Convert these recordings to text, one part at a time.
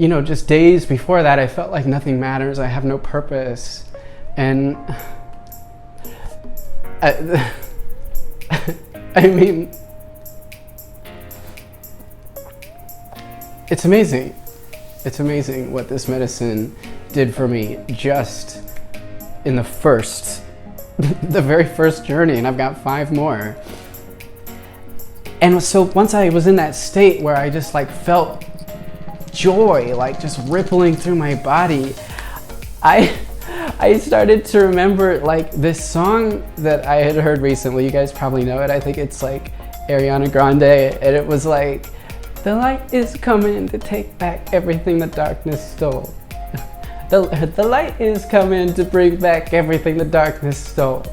you know, just days before that, I felt like nothing matters. I have no purpose. And I mean, it's amazing. It's amazing what this medicine did for me just in the very first journey, and I've got 5 more. And so once I was in that state where I just like felt joy, like just rippling through my body, I started to remember like this song that I had heard recently. You guys probably know it. I think it's like Ariana Grande, and it was like, the light is coming to take back everything the darkness stole. The light is coming to bring back everything the darkness stole.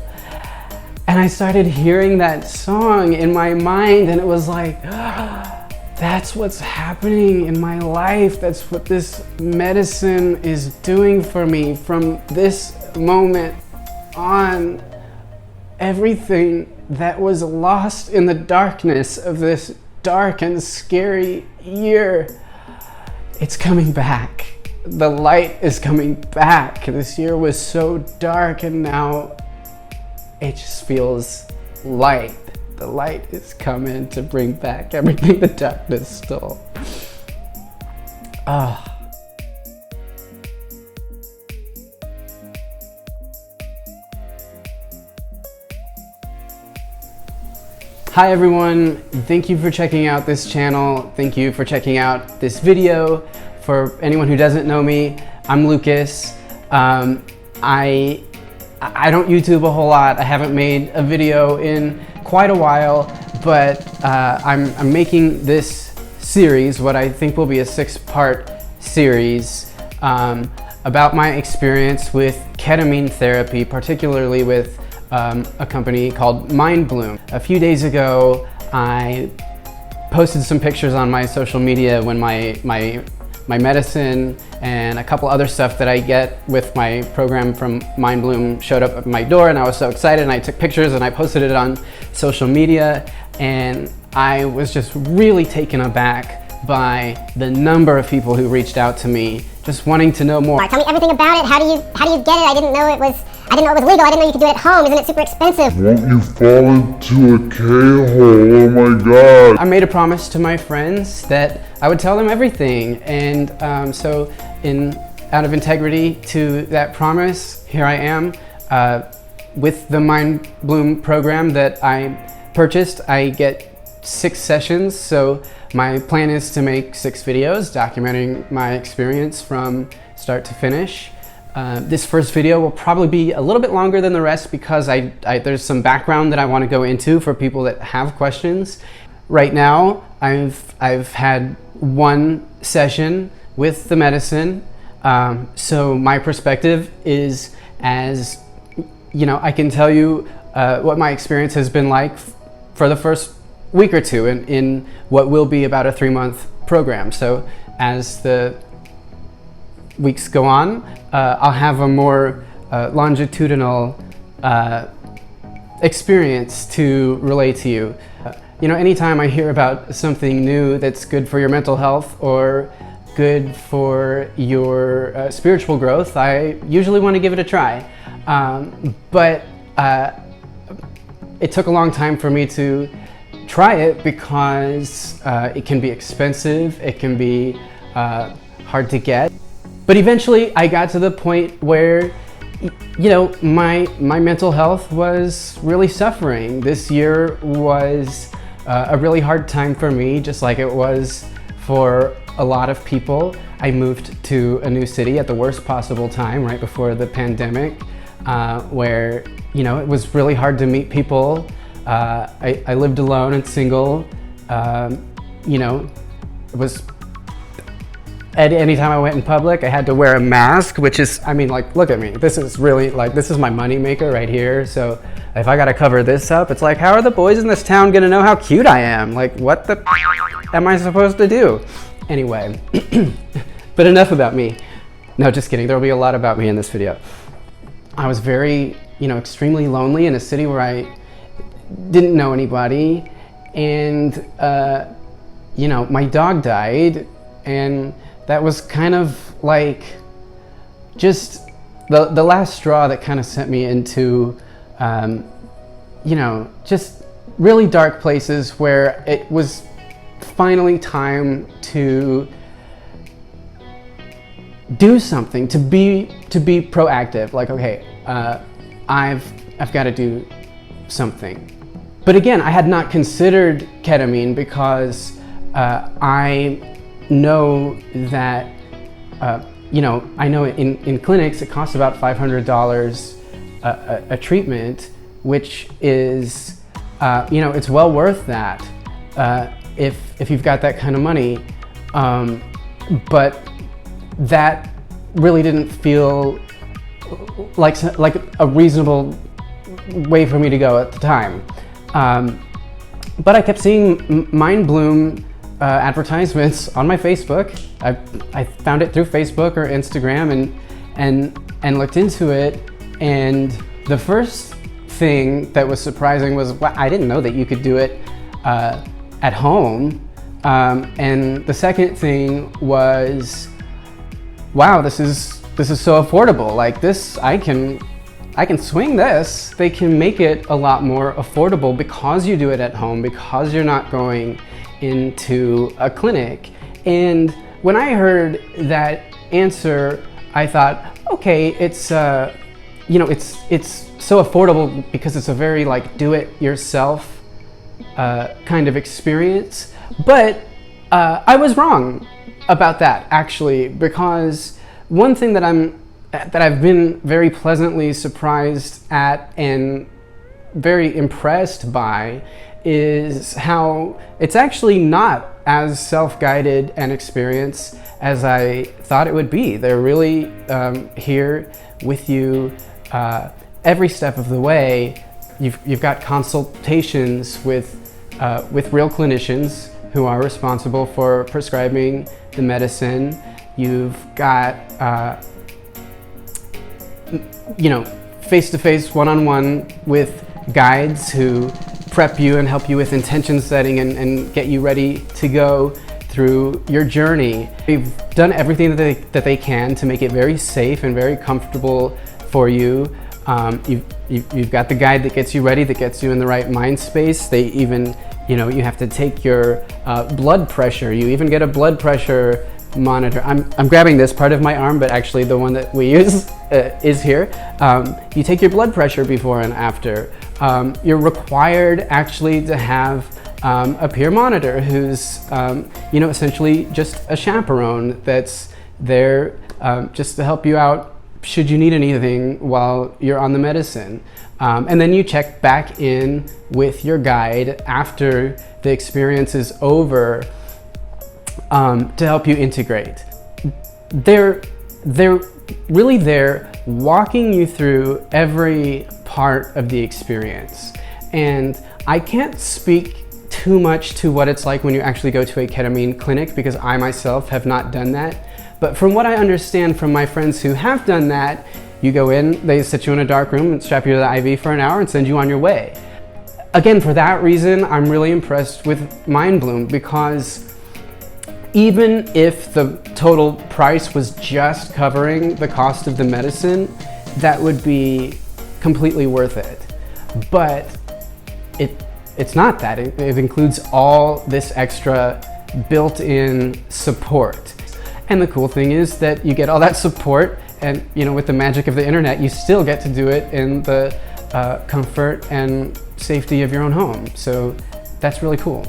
And I started hearing that song in my mind, and it was like, that's what's happening in my life. That's what this medicine is doing for me. From this moment on, everything that was lost in the darkness of this dark and scary year, it's coming back. The light is coming back. This year was so dark, and now it just feels light. The light is coming to bring back everything the darkness stole. Ah. Hi everyone, thank you for checking out this channel. Thank you for checking out this video. For anyone who doesn't know me, I'm Lucas. I don't YouTube a whole lot. I haven't made a video in quite a while, but I'm making this series, what I think will be a 6-part series, about my experience with ketamine therapy, particularly with a company called Bloom. A few days ago, I posted some pictures on my social media when my medicine and a couple other stuff that I get with my program from Bloom showed up at my door, and I was so excited, and I took pictures and I posted it on social media, and I was just really taken aback by the number of people who reached out to me just wanting to know more. Tell me everything about it. How do you get it? I didn't know it was legal. I didn't know you could do it at home. Isn't it super expensive? Won't you fall into a K-hole? Oh my God. I made a promise to my friends that I would tell them everything. And so out of integrity to that promise, here I am with the Bloom program that I purchased. I get 6 sessions. So my plan is to make 6 videos documenting my experience from start to finish. This first video will probably be a little bit longer than the rest because there's some background that I want to go into for people that have questions. Right now, I've had 1 session with the medicine, so my perspective is, as you know, I can tell you what my experience has been like for the first week or 2 in what will be about a 3-month program. So as the weeks go on, I'll have a more longitudinal experience to relate to you. You know, anytime I hear about something new that's good for your mental health or good for your spiritual growth, I usually want to give it a try. But it took a long time for me to try it because it can be expensive, it can be hard to get. But eventually I got to the point where, you know, my mental health was really suffering. This year was a really hard time for me, just like it was for a lot of people. I moved to a new city at the worst possible time, right before the pandemic, where, you know, it was really hard to meet people. I lived alone and single. You know, it was, anytime I went in public, I had to wear a mask, which is, I mean, like, look at me. This is really, like, this is my money maker right here. So if I gotta cover this up, it's like, how are the boys in this town gonna know how cute I am? Like, what the am I supposed to do? Anyway, but enough about me. No, just kidding. There'll be a lot about me in this video. I was very, you know, extremely lonely in a city where I didn't know anybody. And, you know, my dog died, and that was kind of like just the last straw that kind of sent me into, you know, just really dark places where it was finally time to do something, to be proactive. Like, okay, I've got to do something. But again, I had not considered ketamine because I know that, you know, I know in clinics it costs about $500 a treatment, which is, you know, it's well worth that if you've got that kind of money. But that really didn't feel like a reasonable way for me to go at the time. But I kept seeing Mind Bloom advertisements on my Facebook. I found it through Facebook or Instagram and looked into it. And the first thing that was surprising was, wow, I didn't know that you could do it at home. And the second thing was, wow, this is so affordable. Like this, I can swing this. They can make it a lot more affordable because you do it at home, because you're not going into a clinic. And when I heard that answer, I thought, okay, it's you know, it's so affordable because it's a very like do-it-yourself kind of experience. But I was wrong about that, actually, because one thing that I've been very pleasantly surprised at and very impressed by is how it's actually not as self-guided an experience as I thought it would be. They're really here with you every step of the way. You've got consultations with real clinicians who are responsible for prescribing the medicine. You've got you know, face-to-face, one-on-one with guides who prep you and help you with intention setting and get you ready to go through your journey. They've done everything that they can to make it very safe and very comfortable for you. You've got the guide that gets you ready, that gets you in the right mind space. They even, you know, you have to take your blood pressure. You even get a blood pressure monitor. I'm grabbing this part of my arm, but actually the one that we use is here. You take your blood pressure before and after. You're required actually to have a peer monitor who's, you know, essentially just a chaperone that's there just to help you out should you need anything while you're on the medicine. And then you check back in with your guide after the experience is over to help you integrate. They're really there walking you through every part of the experience. And I can't speak too much to what it's like when you actually go to a ketamine clinic because I myself have not done that. But from what I understand from my friends who have done that, you go in, they sit you in a dark room and strap you to the IV for an hour and send you on your way. Again, for that reason, I'm really impressed with Mind Bloom, because even if the total price was just covering the cost of the medicine, that would be completely worth it. But it's not that. It includes all this extra built-in support. And the cool thing is that you get all that support, and you know, with the magic of the internet, you still get to do it in the comfort and safety of your own home. So that's really cool.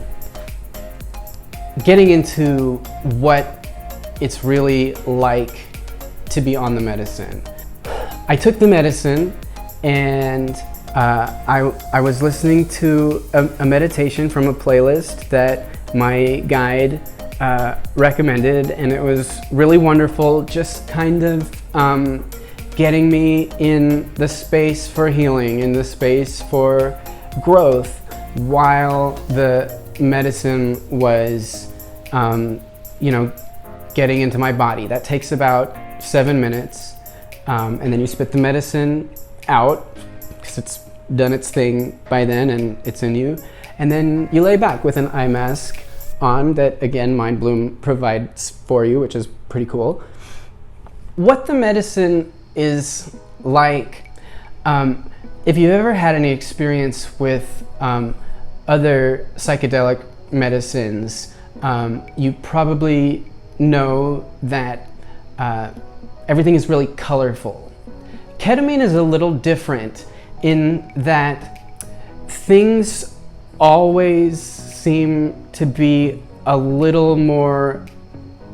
Getting into what it's really like to be on the medicine. I took the medicine and I was listening to a meditation from a playlist that my guide recommended, and it was really wonderful, just kind of getting me in the space for healing, in the space for growth, while the medicine was you know, getting into my body. That takes about 7 minutes, and then you spit the medicine out because it's done its thing by then and it's in you, and then you lay back with an eye mask on that, again, Mind Bloom provides for you, which is pretty cool. What the medicine is like, if you've ever had any experience with other psychedelic medicines, you probably know that everything is really colorful. Ketamine is a little different in that things always seem to be a little more,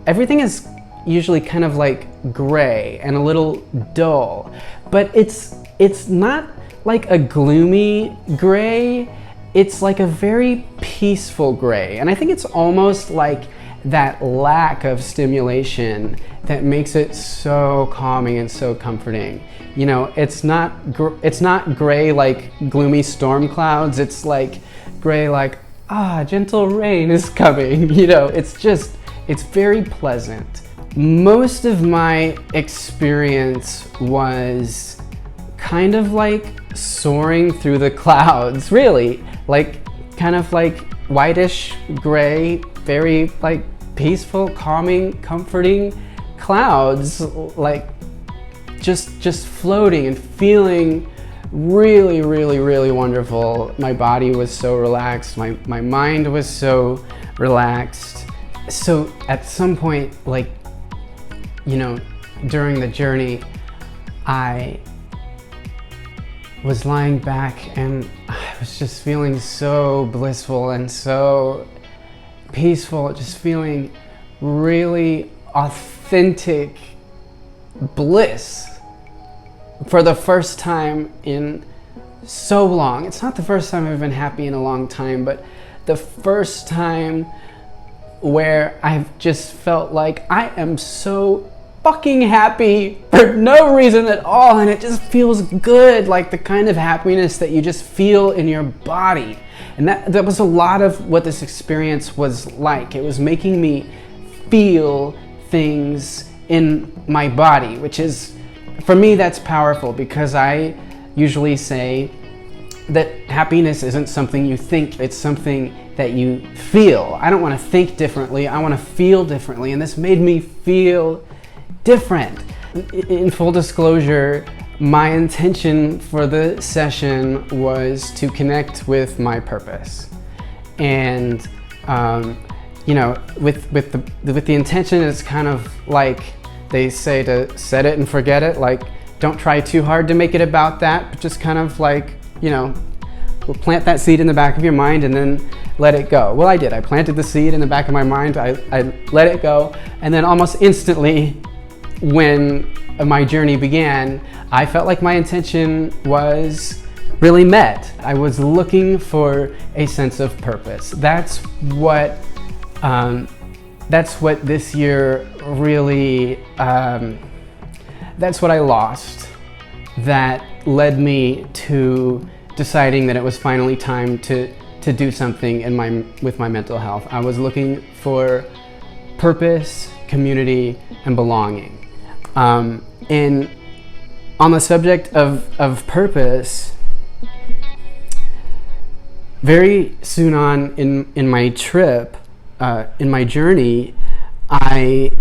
everything is usually kind of like gray and a little dull, but it's not like a gloomy gray, it's like a very peaceful gray. And I think it's almost like that lack of stimulation that makes it so calming and so comforting. You know, it's not gray like gloomy storm clouds, it's like gray like, gentle rain is coming. You know, it's very pleasant. Most of my experience was kind of like soaring through the clouds, really. Like, kind of like whitish gray, very like peaceful, calming, comforting clouds, like just floating and feeling really, really, really wonderful. My body was so relaxed, my mind was so relaxed. So at some point, like, you know, during the journey, I was lying back and I was just feeling so blissful and so peaceful, just feeling really authentic bliss for the first time in so long. It's not the first time I've been happy in a long time, but the first time where I've just felt like I am so fucking happy for no reason at all, and it just feels good, like the kind of happiness that you just feel in your body. And that was a lot of what this experience was like. It was making me feel things in my body, which is, for me, that's powerful, because I usually say that happiness isn't something you think, it's something that you feel. I don't want to think differently, I want to feel differently, and this made me feel different. In full disclosure, my intention for the session was to connect with my purpose, and you know, with the intention, it's kind of like they say to set it and forget it. Like, don't try too hard to make it about that, but just kind of like, you know, we'll plant that seed in the back of your mind and then let it go. Well, I did. I planted the seed in the back of my mind. I let it go, and then almost instantly, when my journey began, I felt like my intention was really met. I was looking for a sense of purpose. That's what this year really, that's what I lost. That led me to deciding that it was finally time to do something with my mental health. I was looking for purpose, community, and belonging. And on the subject of purpose, very soon on in my trip, in my journey, I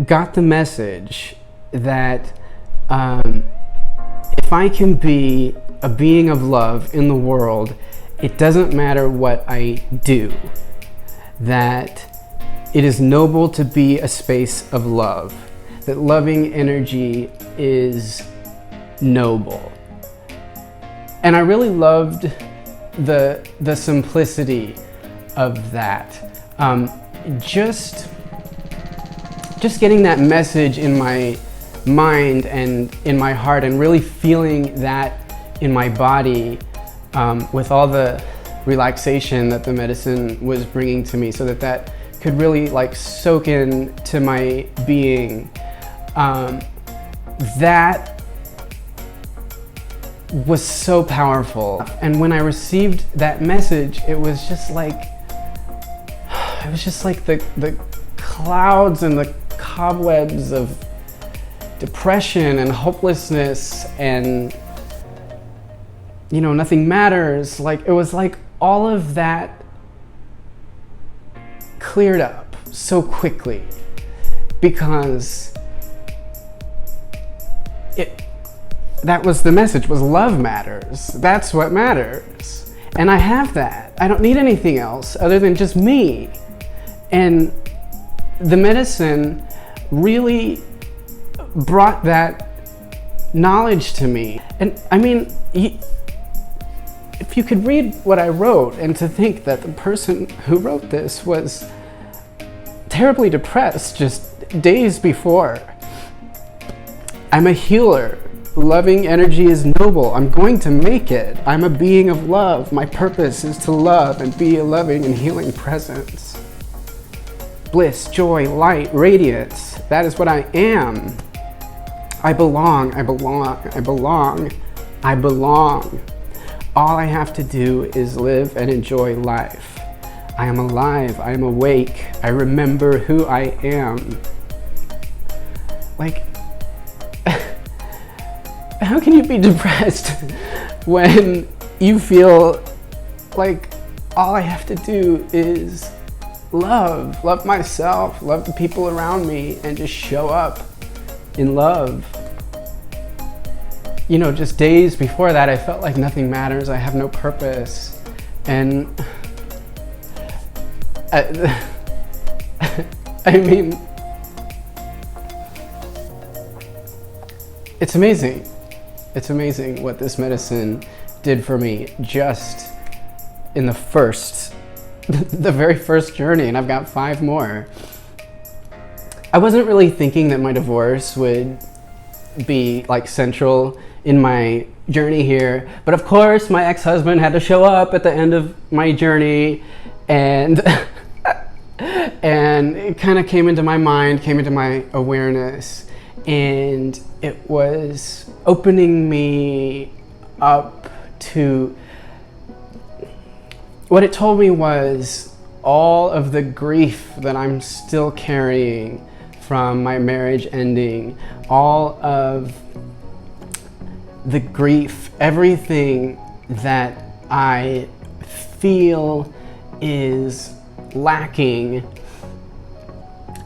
got the message that if I can be a being of love in the world, it doesn't matter what I do. That it is noble to be a space of love. That loving energy is noble. And I really loved the simplicity of that. Just getting that message in my mind and in my heart, and really feeling that in my body, with all the relaxation that the medicine was bringing to me, so that could really like soak in to my being. That was so powerful. And when I received that message, it was just like the clouds and the cobwebs of depression and hopelessness and, you know, nothing matters. Like, it was like all of that cleared up so quickly because that was the message, was love matters. That's what matters. And I have that. I don't need anything else other than just me. And the medicine really brought that knowledge to me. And I mean, if you could read what I wrote and to think that the person who wrote this was terribly depressed just days before. I'm a healer. Loving energy is noble. I'm going to make it. I'm a being of love. My purpose is to love and be a loving and healing presence. Bliss, joy, light, radiance. That is what I am. I belong, I belong, I belong, I belong. All I have to do is live and enjoy life. I am alive, I am awake, I remember who I am. Like, how can you be depressed when you feel like all I have to do is love myself, love the people around me, and just show up in love? You know, just days before that, I felt like nothing matters, I have no purpose. And I mean, it's amazing. It's amazing what this medicine did for me just in the very first journey, and I've got 5 more. I wasn't really thinking that my divorce would be like central in my journey here, but of course my ex-husband had to show up at the end of my journey, and and it kind of came into my mind, came into my awareness, and it was opening me up to what it told me was all of the grief that I'm still carrying from my marriage ending, all of the grief, everything that I feel is lacking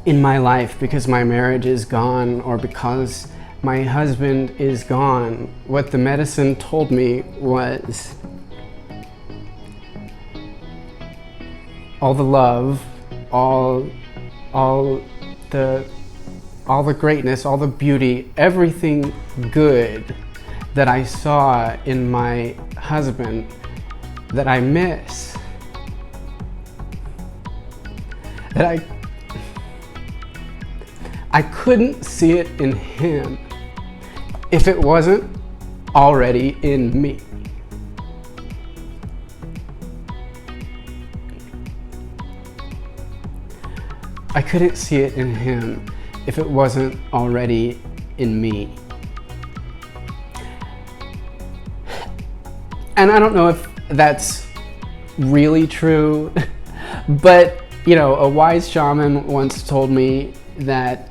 in my life because my marriage is gone or because my husband is gone. What the medicine told me was all the love, all the greatness, all the beauty, everything good that I saw in my husband that I miss, that I couldn't see it in him if it wasn't already in me. I couldn't see it in him if it wasn't already in me. And I don't know if that's really true, but you know, a wise shaman once told me that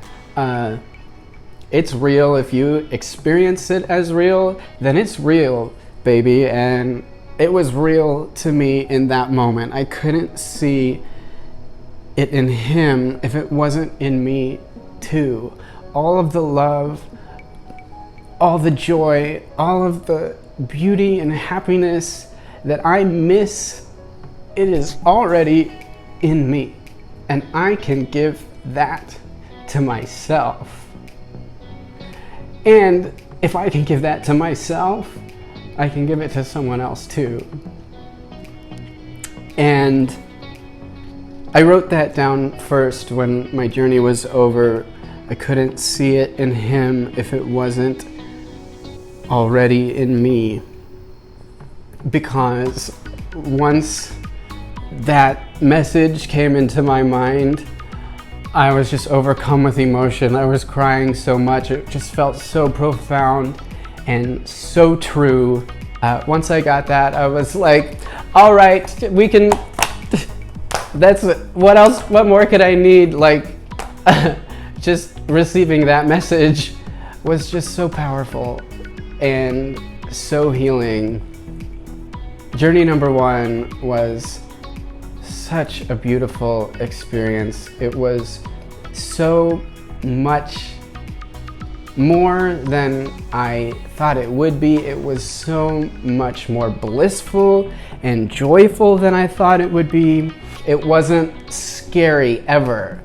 it's real. If you experience it as real, then it's real, baby. And it was real to me in that moment. I couldn't see it in him if it wasn't in me too. All of the love, all the joy, all of the beauty and happiness that I miss, it is already in me. And I can give that to myself. And if I can give that to myself, I can give it to someone else too. And I wrote that down first when my journey was over. I couldn't see it in him if it wasn't already in me. Because once that message came into my mind, I was just overcome with emotion. I was crying so much. It just felt so profound and so true. Once I got that, I was like, all right, we can, that's, what else, what more could I need? Like, just receiving that message was just so powerful and so healing. Journey number 1 was such a beautiful experience. It was so much more than I thought it would be. It was so much more blissful and joyful than I thought it would be. It wasn't scary ever.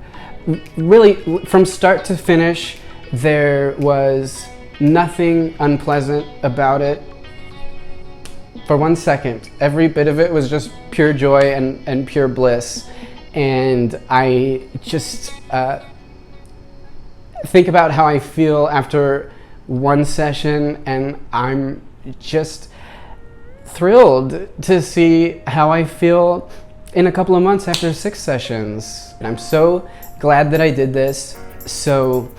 Really, from start to finish, there was nothing unpleasant about it. For 1 second, every bit of it was just pure joy and pure bliss. And I just think about how I feel after one session, and I'm just thrilled to see how I feel in a couple of months after 6 sessions. And I'm so glad that I did this. So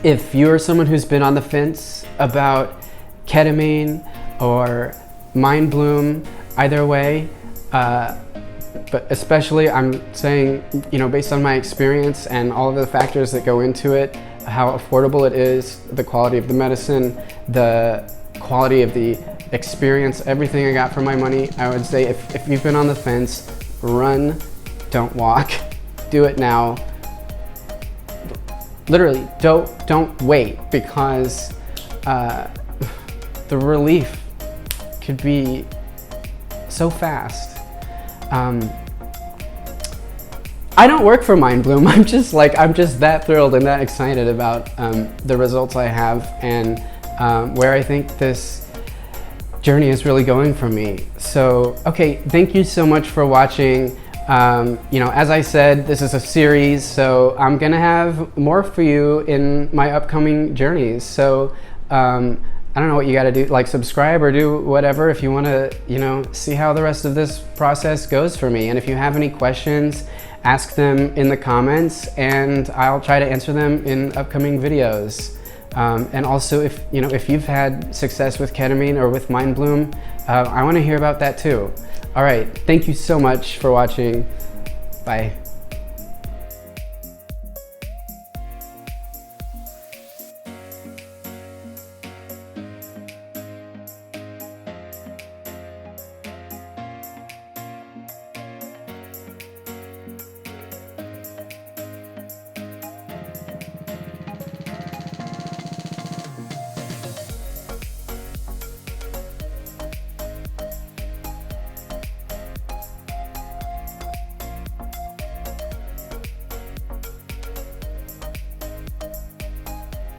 if you're someone who's been on the fence about ketamine or Mind Bloom, either way, but especially I'm saying, you know, based on my experience and all of the factors that go into it, how affordable it is, the quality of the medicine, the quality of the experience, everything I got for my money, I would say if you've been on the fence, run, don't walk, do it now. Literally, don't wait, because the relief could be so fast. I don't work for Mind Bloom. I'm just that thrilled and that excited about the results I have and where I think this journey is really going for me. So, okay, thank you so much for watching. You know, as I said, this is a series, so I'm gonna have more for you in my upcoming journeys. So, I don't know what you gotta do, like subscribe or do whatever if you wanna, you know, see how the rest of this process goes for me. And if you have any questions, ask them in the comments and I'll try to answer them in upcoming videos. And also, if you've had success with ketamine or with Mind Bloom, I wanna hear about that too. All right, thank you so much for watching. Bye.